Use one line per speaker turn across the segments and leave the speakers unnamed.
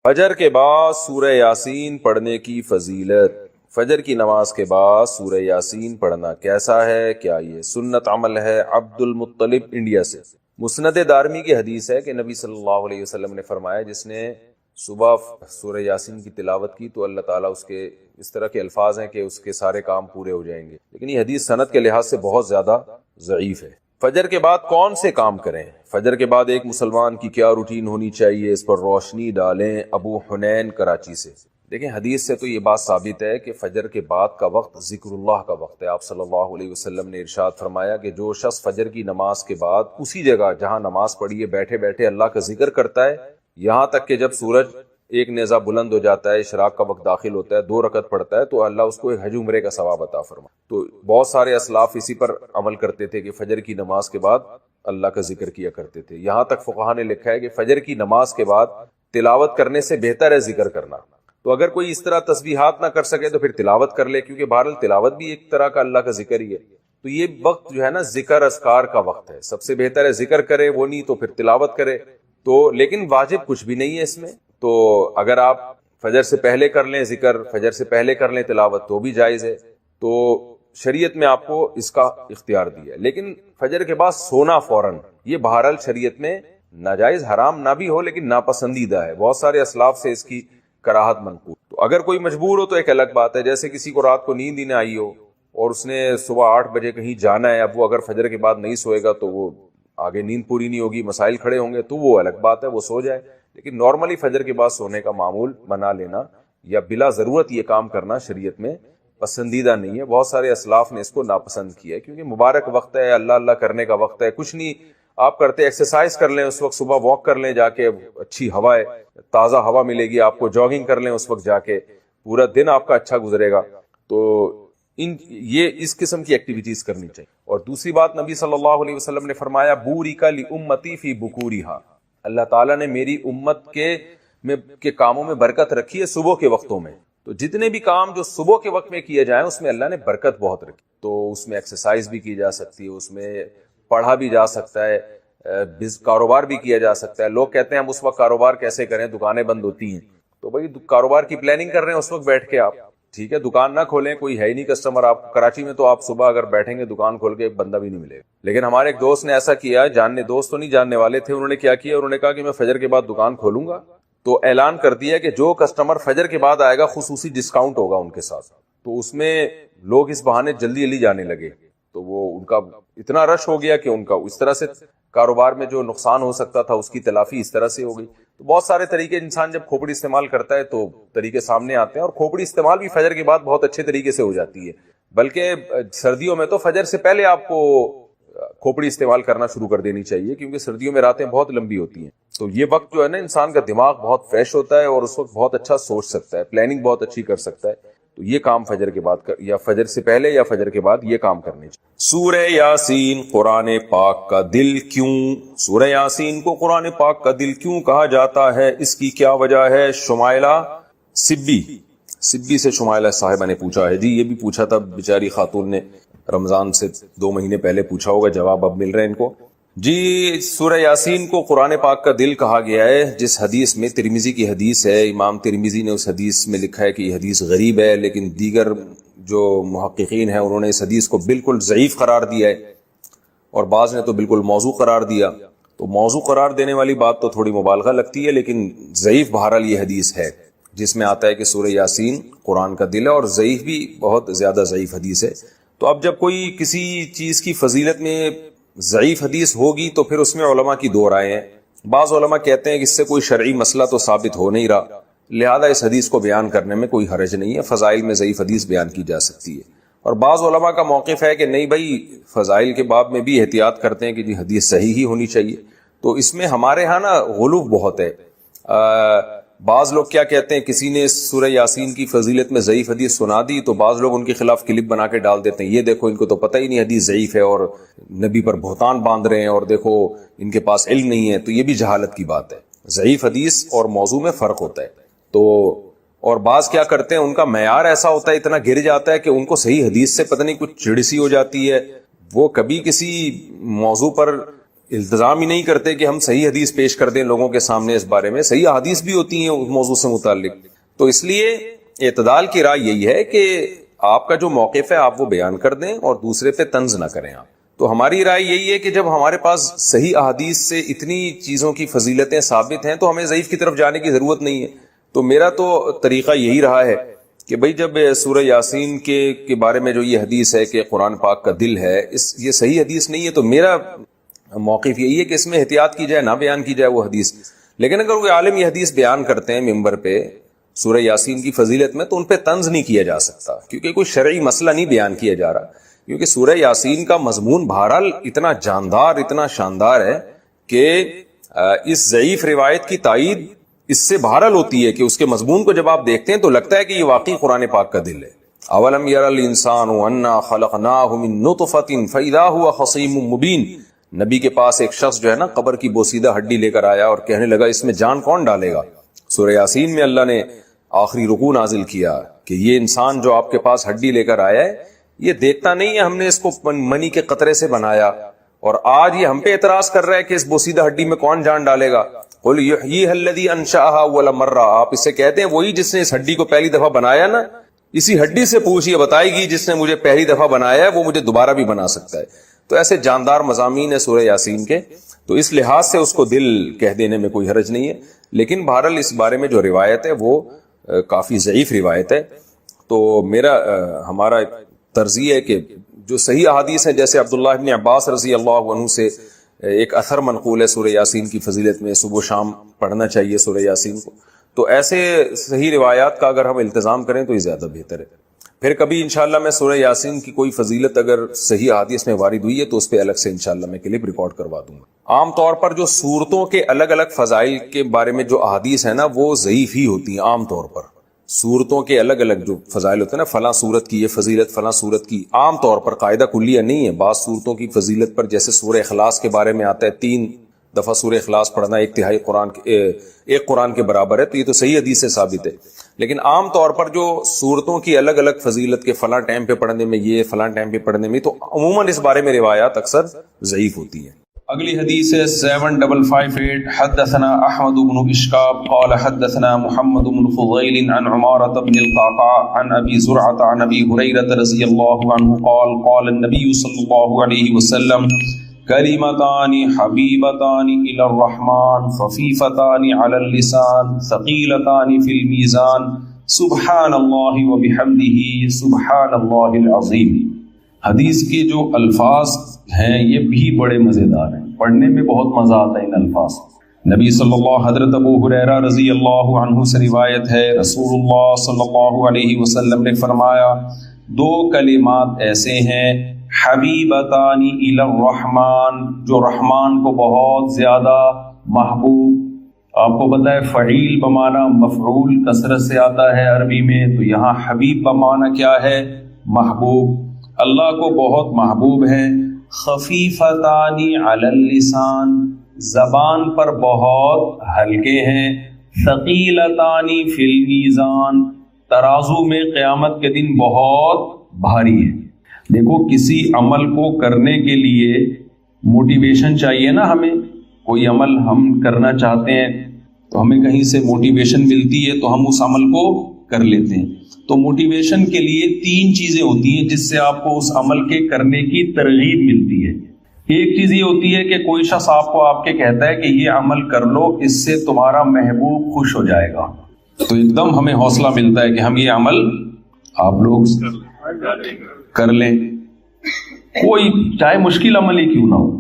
فجر کے بعد سورہ یاسین پڑھنے کی فضیلت۔ فجر کی نماز کے بعد سورہ یاسین پڑھنا کیسا ہے؟ کیا یہ سنت عمل ہے؟ عبد المطلب انڈیا سے۔ مسند دارمی کی حدیث ہے کہ نبی صلی اللہ علیہ وسلم نے فرمایا جس نے صبح سورہ یاسین کی تلاوت کی تو اللہ تعالیٰ اس کے اس طرح کے الفاظ ہیں کہ اس کے سارے کام پورے ہو جائیں گے، لیکن یہ حدیث سند کے لحاظ سے بہت زیادہ ضعیف ہے۔ فجر کے بعد کون سے کام کریں؟ فجر کے بعد ایک مسلمان کی کیا روٹین ہونی چاہیے، اس پر روشنی ڈالیں۔ ابو حنین کراچی سے۔ دیکھیں حدیث سے تو یہ بات ثابت ہے کہ فجر کے بعد کا وقت ذکر اللہ کا وقت ہے۔ آپ صلی اللہ علیہ وسلم نے ارشاد فرمایا کہ جو شخص فجر کی نماز کے بعد اسی جگہ جہاں نماز پڑھی ہے بیٹھے بیٹھے اللہ کا ذکر کرتا ہے یہاں تک کہ جب سورج ایک نیزہ بلند ہو جاتا ہے، اشراق کا وقت داخل ہوتا ہے، 2 رکعت پڑھتا ہے تو اللہ اس کو ایک حج عمرے کا ثواب عطا فرمائے۔ تو بہت سارے اسلاف اسی پر عمل کرتے تھے کہ فجر کی نماز کے بعد اللہ کا ذکر کیا کرتے تھے۔ یہاں تک فقہا نے لکھا ہے کہ فجر کی نماز کے بعد تلاوت کرنے سے بہتر ہے ذکر کرنا۔ تو اگر کوئی اس طرح تسبیحات نہ کر سکے تو پھر تلاوت کر لے، کیونکہ بہرحال تلاوت بھی ایک طرح کا اللہ کا ذکر ہی ہے۔ تو یہ وقت جو ہے نا ذکر اذکار کا وقت ہے، سب سے بہتر ہے ذکر کرے، وہ نہیں تو پھر تلاوت کرے۔ تو لیکن واجب کچھ بھی نہیں ہے اس میں۔ تو اگر آپ فجر سے پہلے کر لیں ذکر، فجر سے پہلے کر لیں تلاوت تو بھی جائز ہے۔ تو شریعت میں آپ کو اس کا اختیار دیا ہے، لیکن فجر کے بعد سونا فوراً یہ بہرحال شریعت میں ناجائز حرام نہ بھی ہو لیکن ناپسندیدہ ہے۔ بہت سارے اسلاف سے اس کی کراہت منقول۔ تو اگر کوئی مجبور ہو تو ایک الگ بات ہے، جیسے کسی کو رات کو نیند ہی نہ آئی ہو اور اس نے صبح 8 بجے کہیں جانا ہے، اب وہ اگر فجر کے بعد نہیں سوئے گا تو وہ آگے نیند پوری نہیں ہوگی، مسائل کھڑے ہوں گے، تو وہ الگ بات ہے، وہ سو جائے۔ لیکن نارملی فجر کے بعد سونے کا معمول بنا لینا یا بلا ضرورت یہ کام کرنا شریعت میں پسندیدہ نہیں ہے۔ بہت سارے اسلاف نے اس کو ناپسند کیا ہے کیونکہ مبارک وقت ہے، اللہ اللہ کرنے کا وقت ہے۔ کچھ نہیں آپ کرتے، ایکسرسائز کر لیں اس وقت، صبح واک کر لیں جا کے، اچھی ہوا ہے، تازہ ہوا ملے گی آپ کو، جاگنگ کر لیں اس وقت جا کے، پورا دن آپ کا اچھا گزرے گا۔ تو یہ اس قسم کی ایکٹیویٹیز کرنی چاہیے۔ اور دوسری بات نبی صلی اللہ علیہ وسلم نے فرمایا بورک لامتی فی بکورہا، اللہ تعالیٰ نے میری امت کے کاموں میں برکت رکھی ہے صبح کے وقتوں میں۔ تو جتنے بھی کام جو صبح کے وقت میں کیے جائیں اس میں اللہ نے برکت بہت رکھی۔ تو اس میں ایکسرسائز بھی کی جا سکتی ہے، اس میں پڑھا بھی جا سکتا ہے، کاروبار بھی کیا جا سکتا ہے۔ لوگ کہتے ہیں ہم اس وقت کاروبار کیسے کریں، دکانیں بند ہوتی ہیں۔ تو بھائی کاروبار کی پلاننگ کر رہے ہیں اس وقت بیٹھ کے آپ، ٹھیک ہے، دکان نہ کھولیں، کوئی ہے ہی نہیں کسٹمر آپ کراچی میں، تو آپ صبح اگر بیٹھیں گے دکان کھول کے ایک بندہ بھی نہیں ملے گا۔ لیکن ہمارے ایک دوست نے ایسا کیا، دوست تو نہیں جاننے والے تھے، انہوں نے کیا کیا، انہوں نے کہا کہ میں فجر کے بعد دکان کھولوں گا، تو اعلان کر دیا کہ جو کسٹمر فجر کے بعد آئے گا خصوصی ڈسکاؤنٹ ہوگا ان کے ساتھ۔ تو اس میں لوگ اس بہانے جلدی جلدی جانے لگے، تو وہ ان کا اتنا رش ہو گیا کہ ان کا اس طرح سے کاروبار میں جو نقصان ہو سکتا تھا اس کی تلافی اس طرح سے ہو گئی۔ تو بہت سارے طریقے، انسان جب کھوپڑی استعمال کرتا ہے تو طریقے سامنے آتے ہیں، اور کھوپڑی استعمال بھی فجر کے بعد بہت اچھے طریقے سے ہو جاتی ہے۔ بلکہ سردیوں میں تو فجر سے پہلے آپ کو کھوپڑی استعمال کرنا شروع کر دینی چاہیے، کیونکہ سردیوں میں راتیں بہت لمبی ہوتی ہیں۔ تو یہ وقت جو ہے نا انسان کا دماغ بہت فریش ہوتا ہے اور اس وقت بہت اچھا سوچ سکتا ہے، پلاننگ بہت اچھی کر سکتا ہے۔ تو یہ کام فجر کے بعد یا فجر سے پہلے یا فجر کے بعد یہ کام کرنے چاہیے۔ سورہ یاسین قرآن پاک کا دل کیوں؟ سورہ یاسین کو قرآن پاک کا دل کیوں کہا جاتا ہے، اس کی کیا وجہ ہے؟ شمائلہ سبی سے شمائلہ صاحبہ نے پوچھا ہے۔ جی یہ بھی پوچھا تھا بیچاری خاتون نے، رمضان سے 2 مہینے پہلے پوچھا ہوگا، جواب اب مل رہے ہیں ان کو۔ جی سورہ یاسین کو قرآن پاک کا دل کہا گیا ہے، جس حدیث میں ترمذی کی حدیث ہے، امام ترمذی نے اس حدیث میں لکھا ہے کہ یہ حدیث غریب ہے، لیکن دیگر جو محققین ہیں انہوں نے اس حدیث کو بالکل ضعیف قرار دیا ہے، اور بعض نے تو بالکل موضوع قرار دیا۔ تو موضوع قرار دینے والی بات تو تھوڑی مبالغہ لگتی ہے، لیکن ضعیف بہرحال یہ حدیث ہے جس میں آتا ہے کہ سورہ یاسین قرآن کا دل ہے، اور ضعیف بھی بہت زیادہ ضعیف حدیث ہے۔ تو اب جب کوئی کسی چیز کی فضیلت میں ضعیف حدیث ہوگی تو پھر اس میں علماء کی 2 رائے ہیں۔ بعض علماء کہتے ہیں کہ اس سے کوئی شرعی مسئلہ تو ثابت ہو نہیں رہا، لہذا اس حدیث کو بیان کرنے میں کوئی حرج نہیں ہے، فضائل میں ضعیف حدیث بیان کی جا سکتی ہے۔ اور بعض علماء کا موقف ہے کہ نہیں بھائی، فضائل کے باب میں بھی احتیاط کرتے ہیں کہ جی حدیث صحیح ہی ہونی چاہیے۔ تو اس میں ہمارے ہاں نا غلو بہت ہے۔ بعض لوگ کیا کہتے ہیں، کسی نے سورہ یاسین کی فضیلت میں ضعیف حدیث سنا دی تو بعض لوگ ان کے خلاف کلپ بنا کے ڈال دیتے ہیں، یہ دیکھو ان کو تو پتہ ہی نہیں حدیث ضعیف ہے اور نبی پر بہتان باندھ رہے ہیں، اور دیکھو ان کے پاس علم نہیں ہے۔ تو یہ بھی جہالت کی بات ہے، ضعیف حدیث اور موضوع میں فرق ہوتا ہے۔ تو اور بعض کیا کرتے ہیں، ان کا معیار ایسا ہوتا ہے، اتنا گر جاتا ہے کہ ان کو صحیح حدیث سے پتہ نہیں کچھ چڑ سی ہو جاتی ہے، وہ کبھی کسی موضوع پر التزام ہی نہیں کرتے کہ ہم صحیح حدیث پیش کر دیں لوگوں کے سامنے اس بارے میں. صحیح احادیث بھی ہوتی ہیں اس موضوع سے متعلق. تو اس لیے اعتدال کی رائے یہی ہے کہ آپ کا جو موقف ہے آپ وہ بیان کر دیں اور دوسرے پہ طنز نہ کریں آپ. تو ہماری رائے یہی ہے کہ جب ہمارے پاس صحیح احادیث سے اتنی چیزوں کی فضیلتیں ثابت ہیں تو ہمیں ضعیف کی طرف جانے کی ضرورت نہیں ہے. تو میرا تو طریقہ یہی رہا ہے کہ بھئی جب سورہ یاسین کے بارے میں جو یہ حدیث ہے کہ قرآن پاک کا دل ہے، یہ صحیح حدیث نہیں ہے، تو میرا موقف یہی ہے کہ اس میں احتیاط کی جائے، نہ بیان کی جائے وہ حدیث. لیکن اگر کوئی عالم یہ حدیث بیان کرتے ہیں ممبر پہ سورہ یاسین کی فضیلت میں، تو ان پہ طنز نہیں کیا جا سکتا، کیونکہ کوئی شرعی مسئلہ نہیں بیان کیا جا رہا. کیونکہ سورہ یاسین کا مضمون بہرحال اتنا جاندار، اتنا شاندار ہے کہ اس ضعیف روایت کی تائید اس سے بہرحال ہوتی ہے کہ اس کے مضمون کو جب آپ دیکھتے ہیں تو لگتا ہے کہ یہ واقعی قرآن پاک کا دل ہے. اولم یر الانسان انا خلقناہ من نطفۃ فاذا هو خصیم مبین. نبی کے پاس ایک شخص جو ہے نا قبر کی بوسیدہ ہڈی لے کر آیا اور کہنے لگا اس میں جان کون ڈالے گا. سورہ یاسین میں اللہ نے آخری رکوع نازل کیا کہ یہ انسان جو آپ کے پاس ہڈی لے کر آیا ہے یہ دیکھتا نہیں ہے، ہم نے اس کو منی کے قطرے سے بنایا، اور آج یہ ہم پہ اعتراض کر رہا ہے کہ اس بوسیدہ ہڈی میں کون جان ڈالے گا. قل یحییھا الذی انشأھا اول مرہ. آپ اس سے کہتے ہیں وہی جس نے اس ہڈی کو پہلی دفعہ بنایا نا، اسی ہڈی سے پوچھئے، بتائے گی جس نے مجھے پہلی دفعہ بنایا ہے وہ مجھے دوبارہ بھی بنا سکتا ہے. تو ایسے جاندار مضامین ہے سورہ یاسین کے، تو اس لحاظ سے اس کو دل کہہ دینے میں کوئی حرج نہیں ہے. لیکن بہرحال اس بارے میں جو روایت ہے وہ کافی ضعیف روایت ہے. تو ہمارا طرز یہ ہے کہ جو صحیح احادیث ہیں، جیسے عبداللہ ابن عباس رضی اللہ عنہ سے ایک اثر منقول ہے سورہ یاسین کی فضیلت میں، صبح و شام پڑھنا چاہیے سورہ یاسین کو. تو ایسے صحیح روایات کا اگر ہم التزام کریں تو یہ زیادہ بہتر ہے. پھر کبھی انشاءاللہ میں سورہ یاسین کی کوئی فضیلت اگر صحیح حدیث میں وارد ہوئی ہے تو اس پہ الگ سے انشاءاللہ میں کلپ ریکارڈ کروا دوں گا. عام طور پر جو صورتوں کے الگ الگ فضائل کے بارے میں جو احادیث ہیں نا وہ ضعیف ہی ہوتی ہیں. عام طور پر صورتوں کے الگ الگ جو فضائل ہوتے ہیں نا، فلاں صورت کی یہ فضیلت، فلاں صورت کی، عام طور پر قاعدہ کلیہ نہیں ہے. بعض صورتوں کی فضیلت پر جیسے سورہ اخلاص کے بارے میں آتا ہے 3 دفعہ سورہ اخلاص پڑھنا 1/3 قرآن ایک قرآن کے برابر ہے، تو یہ تو صحیح حدیث سے ثابت ہے. لیکن عام طور پر جو صورتوں کی الگ الگ فضیلت کے فلاں ٹائم پہ پڑھنے میں یہ، فلاں ٹائم پہ پڑھنے میں، تو عموماً اس بارے میں روایات اکثر ضعیف ہوتی ہیں.
اگلی حدیث ہے 7558. حدثنا احمد بن اشکاب قال حدثنا محمد بن فضیل عن عمارة بن القعقاع عن ابی زرعة عن ابی هریرة رضی اللہ عنہ قال قال النبی صلی اللہ علیہ وسلم کلمتان حبیبتان الی الرحمن خفیفتان علی اللسان ثقیلتان فی المیزان سبحان اللہ وبحمدہ سبحان اللہ العظیم. حدیث کے جو الفاظ ہیں یہ بھی بڑے مزیدار ہیں، پڑھنے میں بہت مزہ آتا ہے ان الفاظ. نبی صلی اللہ حضرت ابو ہریرہ رضی اللہ عنہ سے روایت ہے، رسول اللہ صلی اللہ علیہ وسلم نے فرمایا 2 کلمات ایسے ہیں حبیبتان الی الرحمن، جو رحمان کو بہت زیادہ محبوب. آپ کو پتہ ہے فعیل بمعنی مفعول کثرت سے آتا ہے عربی میں، تو یہاں حبیب بمعنی کیا ہے؟ محبوب. اللہ کو بہت محبوب ہے. خفیفتان علی اللسان، زبان پر بہت ہلکے ہیں. ثقیلتان فی المیزان، ترازو میں قیامت کے دن بہت بھاری ہے. دیکھو کسی عمل کو کرنے کے لیے موٹیویشن چاہیے نا. ہمیں کوئی عمل ہم کرنا چاہتے ہیں تو ہمیں کہیں سے موٹیویشن ملتی ہے تو ہم اس عمل کو کر لیتے ہیں. تو موٹیویشن کے لیے 3 چیزیں ہوتی ہیں جس سے آپ کو اس عمل کے کرنے کی ترغیب ملتی ہے. ایک چیز یہ ہوتی ہے کہ کوئی شخص آپ کو آپ کے کہتا ہے کہ یہ عمل کر لو، اس سے تمہارا محبوب خوش ہو جائے گا، تو ایک دم ہمیں حوصلہ ملتا ہے کہ ہم یہ عمل آپ لوگ کر لیں، کوئی چاہے مشکل عمل ہی کیوں نہ ہو.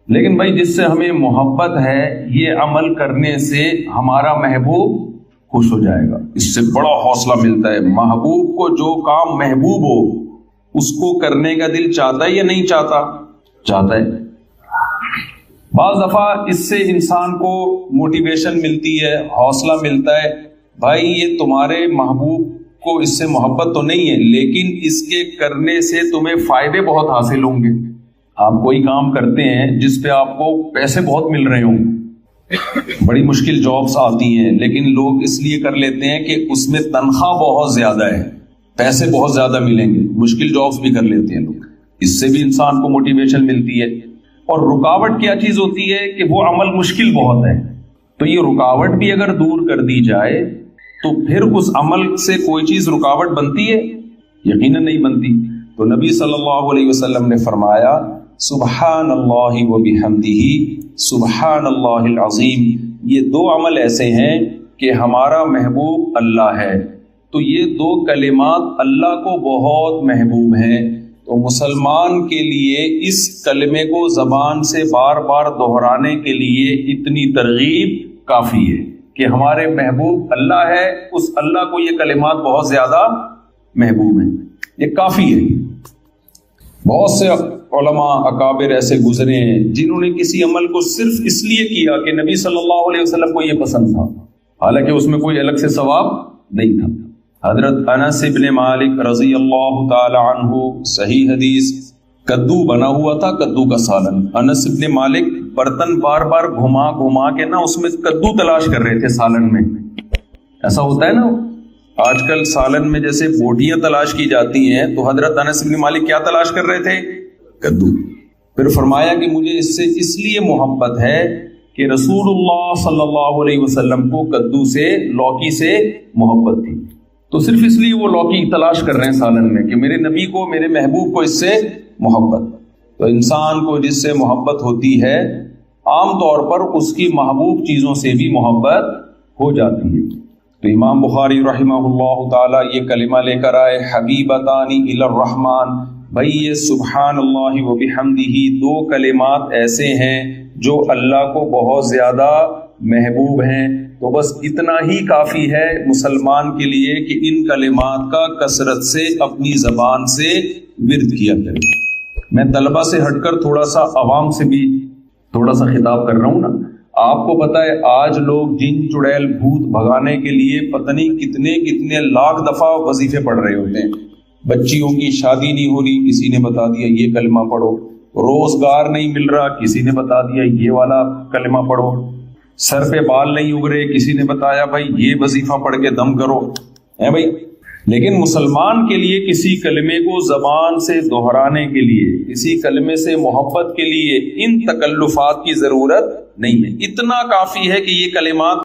لیکن بھائی جس سے ہمیں محبت ہے یہ عمل کرنے سے ہمارا محبوب خوش ہو جائے گا، اس سے بڑا حوصلہ ملتا ہے. محبوب کو جو کام محبوب ہو اس کو کرنے کا دل چاہتا ہے یا نہیں چاہتا؟ چاہتا ہے. بعض دفعہ اس سے انسان کو موٹیویشن ملتی ہے، حوصلہ ملتا ہے. بھائی یہ تمہارے محبوب کو اس سے محبت تو نہیں ہے، لیکن اس کے کرنے سے تمہیں فائدے بہت حاصل ہوں گے. آپ کوئی کام کرتے ہیں جس پہ آپ کو پیسے بہت مل رہے ہوں، بڑی مشکل جابس آتی ہیں، لیکن لوگ اس لیے کر لیتے ہیں کہ اس میں تنخواہ بہت زیادہ ہے، پیسے بہت زیادہ ملیں گے، مشکل جابس بھی کر لیتے ہیں لوگ. اس سے بھی انسان کو موٹیویشن ملتی ہے. اور رکاوٹ کیا چیز ہوتی ہے کہ وہ عمل مشکل بہت ہے. تو یہ رکاوٹ بھی اگر دور کر دی جائے تو پھر اس عمل سے کوئی چیز رکاوٹ بنتی ہے؟ یقیناً نہیں بنتی. تو نبی صلی اللہ علیہ وسلم نے فرمایا سبحان اللہ و بحمدہ سبحان اللہ العظیم. یہ دو عمل ایسے ہیں کہ ہمارا محبوب اللہ ہے. تو یہ دو کلمات اللہ کو بہت محبوب ہیں. تو مسلمان کے لیے اس کلمے کو زبان سے بار بار دہرانے کے لیے اتنی ترغیب کافی ہے کہ ہمارے محبوب اللہ ہے، اس اللہ کو یہ کلمات بہت زیادہ محبوب ہیں. یہ کافی ہے. بہت سے علماء اکابر ایسے گزرے ہیں جنہوں نے کسی عمل کو صرف اس لیے کیا کہ نبی صلی اللہ علیہ وسلم کو یہ پسند تھا، حالانکہ اس میں کوئی الگ سے ثواب نہیں تھا. حضرت انس ابن مالک رضی اللہ تعالی عنہ، صحیح حدیث، کدو بنا ہوا تھا، کدو کا سالن. انس ابن مالک برتن بار بار گھما گھما کے نا اس میں کدو تلاش کر رہے تھے سالن میں. ایسا ہوتا ہے نا آج کل سالن میں جیسے بوٹیاں تلاش کی جاتی ہیں، تو حضرت انس ابن مالک کیا تلاش کر رہے تھے؟ کدو. پھر فرمایا کہ مجھے اس سے اس لیے محبت ہے کہ رسول اللہ صلی اللہ علیہ وسلم کو کدو سے، لوکی سے محبت تھی. تو صرف اس لیے وہ لوکی تلاش کر رہے ہیں سالن میں کہ میرے نبی کو، میرے محبوب کو اس سے محبت. تو انسان کو جس سے محبت ہوتی ہے عام طور پر اس کی محبوب چیزوں سے بھی محبت ہو جاتی ہے. تو امام بخاری رحمہ اللہ تعالی یہ کلمہ لے کر آئے حبیبتانی الی الرحمن. بھائی یہ سبحان اللہ و بحمدہ دو کلمات ایسے ہیں جو اللہ کو بہت زیادہ محبوب ہیں. تو بس اتنا ہی کافی ہے مسلمان کے لیے کہ ان کلمات کا کثرت سے اپنی زبان سے ورد کیا کرے. میں طلبہ سے ہٹ کر تھوڑا سا عوام سے بھی تھوڑا سا خطاب کر رہا ہوں نا. آپ کو پتہ ہے آج لوگ جن چڑیل بھوت بھگانے کے لیے پتہ نہیں کتنے کتنے لاکھ دفعہ وظیفے پڑھ رہے ہوتے ہیں. بچیوں کی شادی نہیں ہو رہی، کسی نے بتا دیا یہ کلمہ پڑھو. روزگار نہیں مل رہا، کسی نے بتا دیا یہ والا کلمہ پڑھو. سر پہ بال نہیں اگ رہے، کسی نے بتایا بھائی یہ وظیفہ پڑھ کے دم کرو. ہے بھائی، لیکن مسلمان کے لیے کسی کلمے کو زبان سے دہرانے کے لیے، کسی کلمے سے محبت کے لیے ان تکلفات کی ضرورت نہیں ہے. اتنا کافی ہے کہ یہ کلمات